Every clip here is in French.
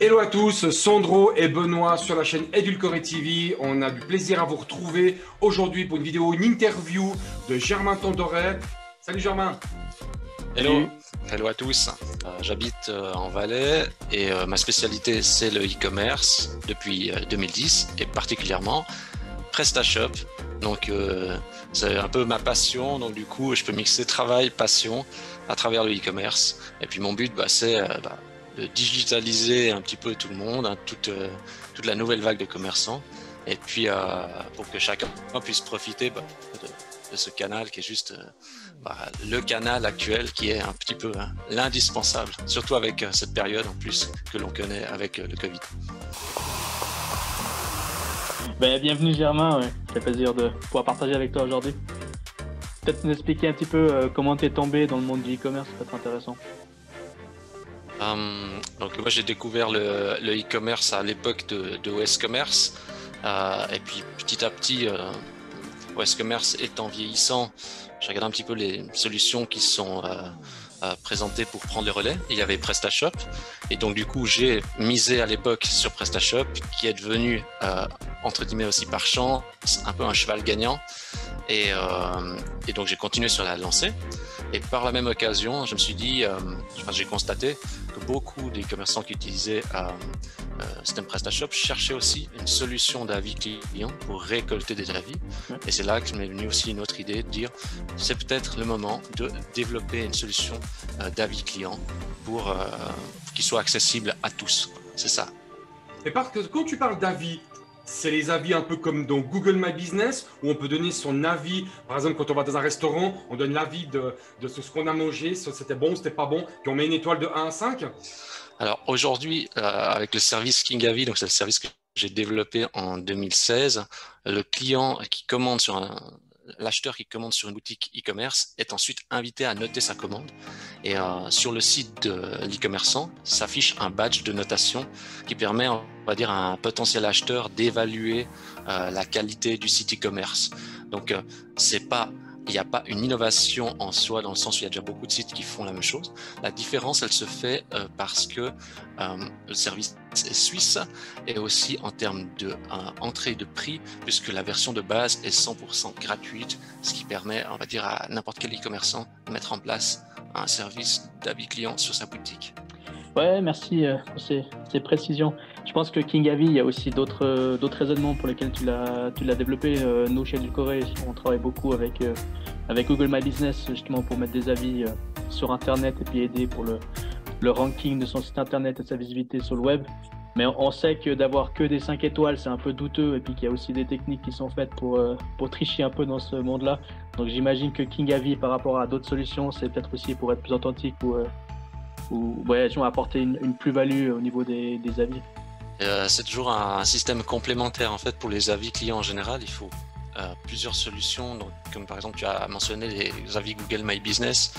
Hello à tous, Sandro et Benoît sur la chaîne Edulcoré TV. On a du plaisir à vous retrouver aujourd'hui pour une vidéo, une interview de Germain Tondoret. Salut Germain. Hello, hello à tous. J'habite en Valais et ma spécialité c'est le e-commerce depuis 2010 et particulièrement PrestaShop. Donc c'est un peu ma passion, donc du coup je peux mixer travail, passion à travers le e-commerce. Et puis mon but c'est de digitaliser un petit peu tout le monde, toute la nouvelle vague de commerçants. Et puis pour que chacun puisse profiter de ce canal qui est juste le canal actuel qui est un petit peu l'indispensable, surtout avec cette période en plus que l'on connaît avec le Covid. Bienvenue Germain, ça fait plaisir de pouvoir partager avec toi aujourd'hui. Peut-être nous expliquer un petit peu comment tu es tombé dans le monde du e-commerce, ça peut être intéressant. Donc moi j'ai découvert le e-commerce à l'époque de OS Commerce et puis petit à petit OS Commerce étant vieillissant, j'ai regardé un petit peu les solutions qui sont présentées pour prendre le relais. Il y avait PrestaShop et donc du coup j'ai misé à l'époque sur PrestaShop qui est devenu entre guillemets aussi par chance un peu un cheval gagnant et donc j'ai continué sur la lancée. Et par la même occasion, je me suis dit, j'ai constaté que beaucoup des commerçants qui utilisaient système PrestaShop cherchaient aussi une solution d'avis client pour récolter des avis. Et c'est là que m'est venue aussi une autre idée de dire, c'est peut-être le moment de développer une solution d'avis client pour qu'il soit accessible à tous. C'est ça. Et parce que quand tu parles d'avis, c'est les avis un peu comme dans Google My Business où on peut donner son avis. Par exemple, quand on va dans un restaurant, on donne l'avis de ce qu'on a mangé, si c'était bon, c'était pas bon, puis on met une étoile de 1 à 5. Alors aujourd'hui, avec le service KingAvis, donc c'est le service que j'ai développé en 2016, le client qui commande l'acheteur qui commande sur une boutique e-commerce est ensuite invité à noter sa commande. Et sur le site de l'e-commerçant s'affiche un badge de notation qui permet, on va dire, à un potentiel acheteur d'évaluer la qualité du site e-commerce. Donc il n'y a pas une innovation en soi dans le sens où il y a déjà beaucoup de sites qui font la même chose. La différence, elle se fait parce que le service est suisse et aussi en termes d'entrée de prix, puisque la version de base est 100% gratuite, ce qui permet, on va dire, à n'importe quel e-commerçant de mettre en place un service d'avis client sur sa boutique. Ouais, merci pour ces précisions. Je pense que KingAvis, il y a aussi d'autres raisonnements pour lesquels tu l'as développé. Nous, chez Edulcoré, on travaille beaucoup avec Google My Business, justement pour mettre des avis sur Internet et puis aider pour le ranking de son site Internet et sa visibilité sur le web. Mais on sait que d'avoir que des 5 étoiles, c'est un peu douteux et puis qu'il y a aussi des techniques qui sont faites pour tricher un peu dans ce monde-là. Donc j'imagine que KingAvis, par rapport à d'autres solutions, c'est peut-être aussi pour être plus authentique ou apporter une plus-value au niveau des avis. C'est toujours un système complémentaire en fait pour les avis clients en général. Il faut plusieurs solutions, donc, comme par exemple tu as mentionné les avis Google My Business,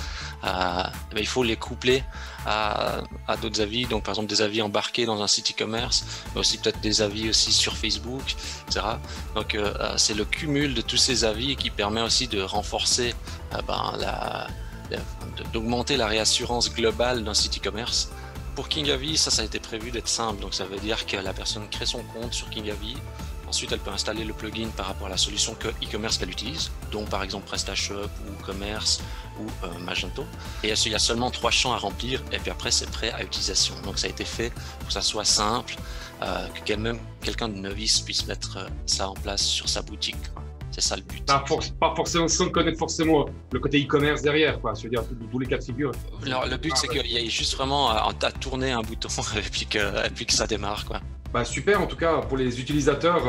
il faut les coupler à d'autres avis, donc par exemple des avis embarqués dans un site e-commerce, mais aussi peut-être des avis aussi sur Facebook, etc. Donc c'est le cumul de tous ces avis qui permet aussi de renforcer d'augmenter la réassurance globale d'un site e-commerce. Pour KingAvis, ça a été prévu d'être simple, donc ça veut dire que la personne crée son compte sur KingAvis, ensuite elle peut installer le plugin par rapport à la solution e-commerce qu'elle utilise, dont par exemple PrestaShop ou Commerce ou Magento, et il y a seulement 3 champs à remplir et puis après c'est prêt à utilisation. Donc ça a été fait pour que ça soit simple, que même quelqu'un de novice puisse mettre ça en place sur sa boutique. C'est ça le but. Pas forcément, sans connaître forcément le côté e-commerce derrière, quoi. Je veux dire, tous les cas de figure. Alors, le but, c'est qu'il y ait juste vraiment à tourner un bouton et puis que ça démarre, quoi. Super, en tout cas, pour les utilisateurs,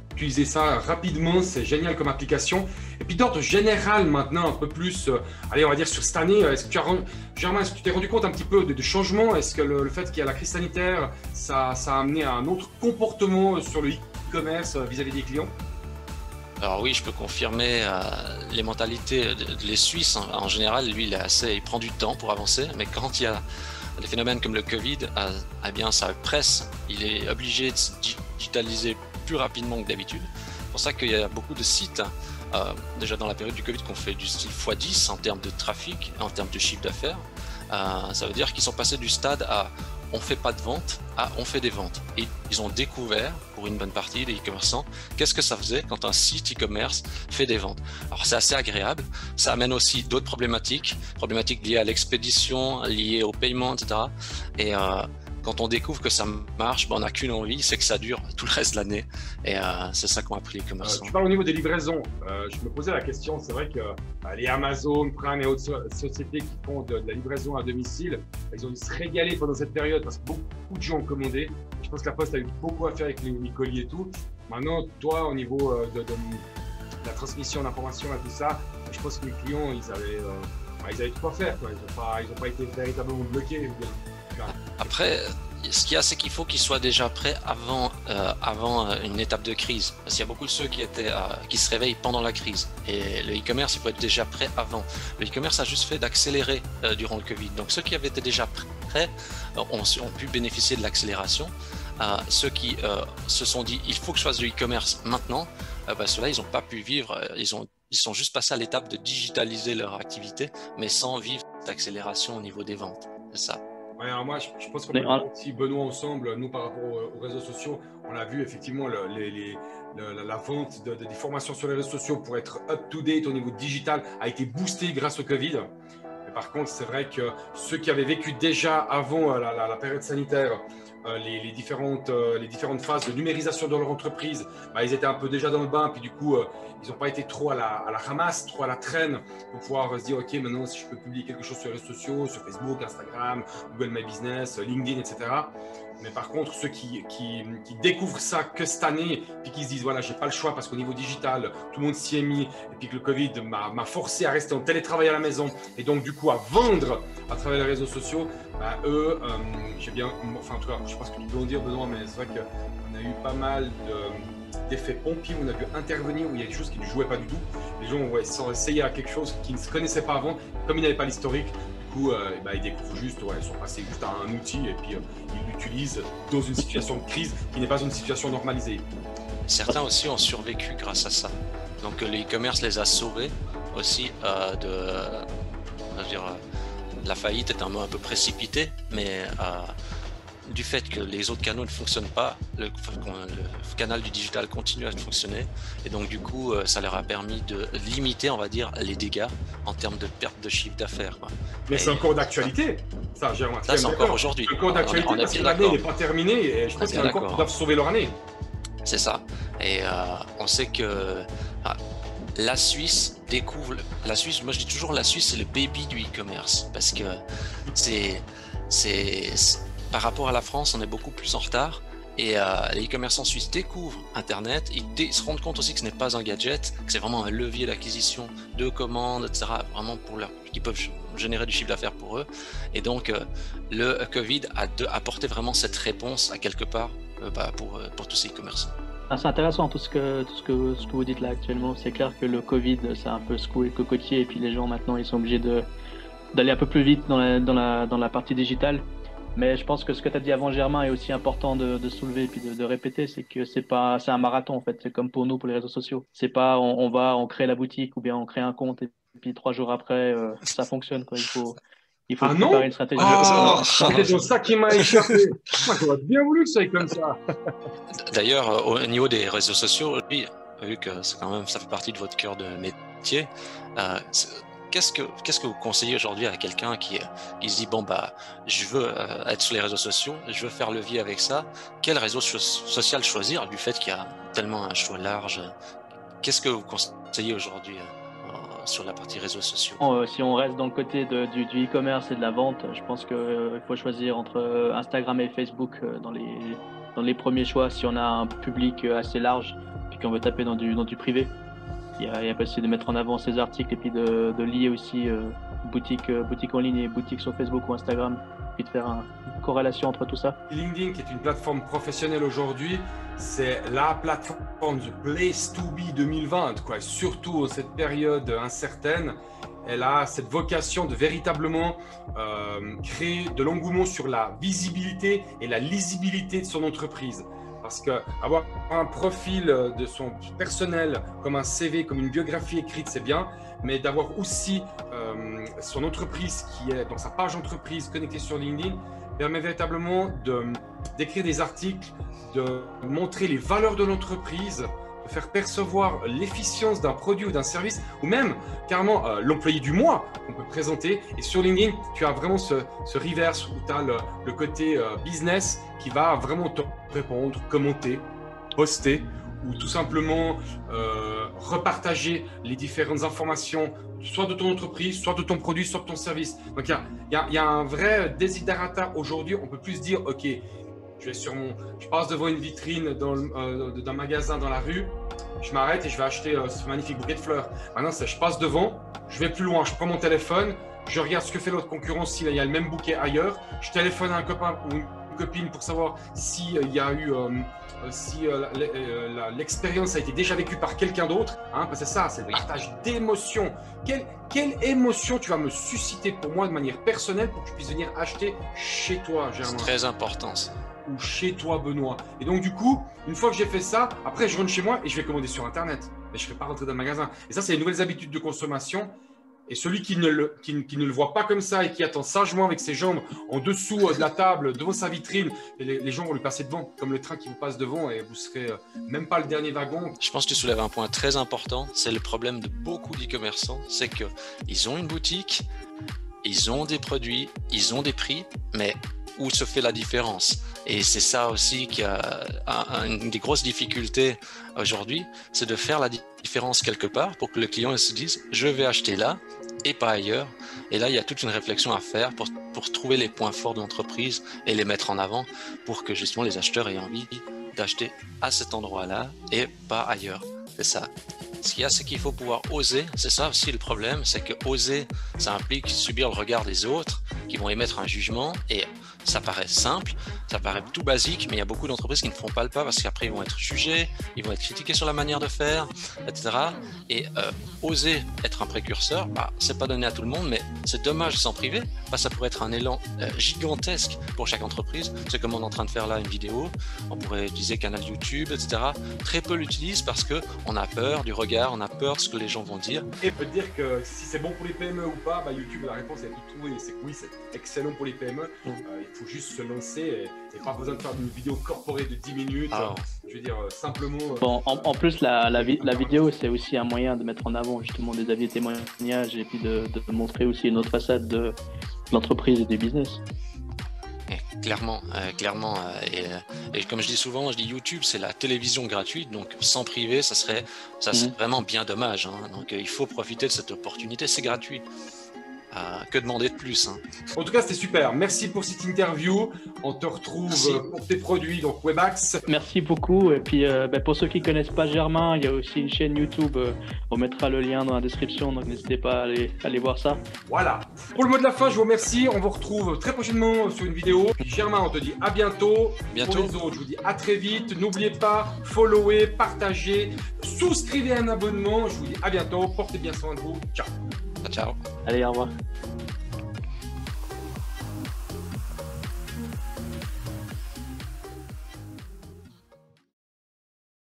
d'utiliser ça rapidement, c'est génial comme application. Et puis d'ordre général, maintenant, un peu plus, allez, on va dire sur cette année, Germain, est-ce que tu t'es rendu compte un petit peu de changements? Est-ce que le fait qu'il y a la crise sanitaire, ça a amené à un autre comportement sur le e-commerce vis-à-vis des clients? Alors oui, je peux confirmer les mentalités les Suisses en général. Lui, il prend du temps pour avancer, mais quand il y a des phénomènes comme le Covid, eh bien ça presse. Il est obligé de se digitaliser plus rapidement que d'habitude. C'est pour ça qu'il y a beaucoup de sites, déjà dans la période du Covid, qu'on fait du style x10 en termes de trafic, en termes de chiffre d'affaires. Ça veut dire qu'ils sont passés du stade à on fait pas de vente à on fait des ventes. Et ils ont découvert, pour une bonne partie des e-commerçants, qu'est-ce que ça faisait quand un site e-commerce fait des ventes. Alors c'est assez agréable, ça amène aussi d'autres problématiques liées à l'expédition, liées au paiement, etc. Et quand on découvre que ça marche, on n'a qu'une envie, c'est que ça dure tout le reste de l'année. Et c'est ça qu'ont appris les commerçants. Tu parles au niveau des livraisons. Je me posais la question, c'est vrai que les Amazon, Prime et autres sociétés qui font de la livraison à domicile, ils ont dû se régaler pendant cette période parce que beaucoup de gens ont commandé. Je pense que la Poste a eu beaucoup à faire avec les colis et tout. Maintenant, toi, au niveau de la transmission d'informations et tout ça, je pense que les clients, ils avaient de quoi faire, quoi. Ils n'ont pas été véritablement bloqués. Après, ce qu'il y a, c'est qu'il faut qu'ils soient déjà prêts avant une étape de crise. Parce qu'il y a beaucoup de ceux qui se réveillent pendant la crise. Et le e-commerce, il faut être déjà prêt avant. Le e-commerce a juste fait d'accélérer durant le Covid. Donc ceux qui avaient été déjà prêts ont pu bénéficier de l'accélération. Ceux qui se sont dit il faut que je fasse du e-commerce maintenant, ceux-là, ils n'ont pas pu vivre. Ils sont juste passés à l'étape de digitaliser leur activité, mais sans vivre d'accélération au niveau des ventes. C'est ça. Ouais, alors moi, je pense qu'on peut voir aussi, Benoît, ensemble, nous, par rapport aux réseaux sociaux, on a vu effectivement la vente des formations sur les réseaux sociaux pour être up-to-date au niveau digital a été boostée grâce au Covid. Mais par contre, c'est vrai que ceux qui avaient vécu déjà avant la période sanitaire, les différentes phases de numérisation de leur entreprise, ils étaient un peu déjà dans le bain, puis du coup, ils n'ont pas été trop à la ramasse, trop à la traîne pour pouvoir se dire, OK, maintenant, si je peux publier quelque chose sur les réseaux sociaux, sur Facebook, Instagram, Google My Business, LinkedIn, etc. Mais par contre, ceux qui découvrent ça que cette année, puis qui se disent, voilà, j'ai pas le choix parce qu'au niveau digital, tout le monde s'y est mis, et puis que le Covid m'a forcé à rester en télétravail à la maison, et donc du coup à vendre à travers les réseaux sociaux, eux, j'ai bien, enfin en tout cas, je pense que tu peux en dire, Benoît, mais c'est vrai qu'on a eu pas mal d'effets pompiers où on a dû intervenir, où il y a des choses qui ne jouaient pas du tout. Les gens ont essayé à quelque chose qu'ils ne se connaissaient pas avant, comme ils n'avaient pas l'historique. Du coup, ils découvrent juste, ils sont passés juste à un outil et puis ils l'utilisent dans une situation de crise qui n'est pas une situation normalisée. Certains aussi ont survécu grâce à ça. Donc le e-commerce les a sauvés aussi la faillite est un mot un peu précipité, mais du fait que les autres canaux ne fonctionnent pas, le canal du digital continue à fonctionner et donc du coup ça leur a permis de limiter, on va dire, les dégâts en termes de perte de chiffre d'affaires. Mais c'est encore d'actualité. Ça, c'est encore aujourd'hui. C'est encore d'actualité parce que l'année n'est pas terminée et je pense qu'il y en a encore qui doivent sauver leur année. C'est ça. Et on sait que la Suisse découvre... moi je dis toujours la Suisse c'est le baby du e-commerce parce que c'est par rapport à la France, on est beaucoup plus en retard et les e-commerçants suisses découvrent Internet, ils se rendent compte aussi que ce n'est pas un gadget, que c'est vraiment un levier d'acquisition de commandes, etc. Vraiment qui peuvent générer du chiffre d'affaires pour eux. Et donc le Covid a apporté vraiment cette réponse à quelque part pour tous ces e-commerçants. C'est intéressant tout ce que vous dites là actuellement. C'est clair que le Covid, ça a un peu secoué le cocotier et puis les gens maintenant ils sont obligés d'aller un peu plus vite dans la partie digitale. Mais je pense que ce que tu as dit avant, Germain, est aussi important de soulever et puis de répéter, c'est que c'est un marathon en fait. C'est comme pour nous, pour les réseaux sociaux. C'est pas on crée la boutique ou bien on crée un compte et puis 3 jours après ça fonctionne quoi. Il faut préparer une stratégie. C'est ça qui m'a échappé. Moi, j'aurais bien voulu que ça aille comme ça. D'ailleurs, au niveau des réseaux sociaux, vu que ça fait partie de votre cœur de métier, qu'est-ce que vous conseillez aujourd'hui à quelqu'un qui se dit je veux être sur les réseaux sociaux, je veux faire levier avec ça, quel réseau social choisir du fait qu'il y a tellement un choix large? Qu'est-ce que vous conseillez aujourd'hui sur la partie réseaux sociaux? Si on reste dans le côté du e-commerce et de la vente, je pense qu'il faut choisir entre Instagram et Facebook dans les premiers choix si on a un public assez large puis qu'on veut taper dans du privé. Il y a possible de mettre en avant ces articles et puis de lier aussi boutique en ligne et boutique sur Facebook ou Instagram, puis de faire une corrélation entre tout ça. LinkedIn, qui est une plateforme professionnelle aujourd'hui, c'est la plateforme du Place to Be 2020, quoi. Surtout en cette période incertaine, elle a cette vocation de véritablement créer de l'engouement sur la visibilité et la lisibilité de son entreprise. Parce qu'avoir un profil de son personnel comme un CV, comme une biographie écrite, c'est bien, mais d'avoir aussi son entreprise qui est dans sa page entreprise connectée sur LinkedIn, permet véritablement d'écrire des articles, de montrer les valeurs de l'entreprise, de faire percevoir l'efficience d'un produit ou d'un service, ou même carrément l'employé du mois qu'on peut présenter. Et sur LinkedIn, tu as vraiment ce reverse où tu as le côté business qui va vraiment te répondre, commenter, poster, ou tout simplement repartager les différentes informations, soit de ton entreprise, soit de ton produit, soit de ton service. Donc, il y a un vrai desiderata aujourd'hui. On peut plus se dire, OK, je passe devant une vitrine d'un magasin dans la rue, je m'arrête et je vais acheter ce magnifique bouquet de fleurs. Maintenant, je passe devant, je vais plus loin, je prends mon téléphone, je regarde ce que fait l'autre concurrence, s'il y a le même bouquet ailleurs, je téléphone à un copain ou une copine pour savoir s'il y a eu... si l'expérience a été déjà vécue par quelqu'un d'autre, hein, parce que c'est ça, c'est le partage d'émotions. Quelle émotion tu vas me susciter pour moi de manière personnelle pour que je puisse venir acheter chez toi, Germain? C'est très important ça. Ou chez toi, Benoît. Et donc, du coup, une fois que j'ai fait ça, après, je rentre chez moi et je vais commander sur Internet. Mais je ne vais pas rentrer dans le magasin. Et ça, c'est les nouvelles habitudes de consommation. Et celui qui ne le voit pas comme ça et qui attend sagement avec ses jambes en dessous de la table, devant sa vitrine, et les gens vont lui passer devant, comme le train qui vous passe devant et vous serez même pas le dernier wagon. Je pense que tu soulèves un point très important. C'est le problème de beaucoup d'e-commerçants. C'est qu'ils ont une boutique, ils ont des produits, ils ont des prix, mais où se fait la différence? Et c'est ça aussi qui a une des grosses difficultés aujourd'hui, c'est de faire la différence quelque part pour que le client se dise « je vais acheter là et pas ailleurs ». Et là, il y a toute une réflexion à faire pour trouver les points forts de l'entreprise et les mettre en avant pour que justement les acheteurs aient envie d'acheter à cet endroit-là et pas ailleurs. C'est ça. Ce qu'il y a, c'est qu'il faut pouvoir oser. C'est ça aussi le problème, c'est que oser, ça implique subir le regard des autres qui vont émettre un jugement et ça paraît simple, ça paraît tout basique, mais il y a beaucoup d'entreprises qui ne feront pas le pas parce qu'après ils vont être jugés, ils vont être critiqués sur la manière de faire, etc. Et oser être un précurseur, c'est pas donné à tout le monde, mais c'est dommage de s'en priver. Ça pourrait être un élan gigantesque pour chaque entreprise. C'est comme on est en train de faire là une vidéo, on pourrait utiliser canal YouTube, etc. Très peu l'utilisent parce qu'on a peur du regard, on a peur de ce que les gens vont dire. Et peut dire que si c'est bon pour les PME ou pas, YouTube, la réponse est tout trouvée. C'est que oui, c'est excellent pour les PME. Il faut juste se lancer et pas besoin de faire une vidéo corporée de 10 minutes. Je veux dire, simplement... Bon, en plus, la vidéo, c'est aussi un moyen de mettre en avant justement des avis et témoignages et puis de montrer aussi une autre façade de l'entreprise et du business. Clairement. Et comme je dis souvent, je dis YouTube, c'est la télévision gratuite, donc sans priver, ça serait vraiment bien dommage. Hein. Donc il faut profiter de cette opportunité, c'est gratuit. Que demander de plus, hein. En tout cas, c'était super. Merci pour cette interview. On te retrouve pour tes produits, donc Webax. Merci beaucoup. Et puis, pour ceux qui ne connaissent pas Germain, il y a aussi une chaîne YouTube. On mettra le lien dans la description, donc n'hésitez pas à aller voir ça. Voilà. Pour le mot de la fin, je vous remercie. On vous retrouve très prochainement sur une vidéo. Germain, on te dit à bientôt. Pour les autres, je vous dis à très vite. N'oubliez pas, followez, partagez, souscrivez un abonnement. Je vous dis à bientôt. Portez bien soin de vous. Ciao. Ciao. Allez, au revoir.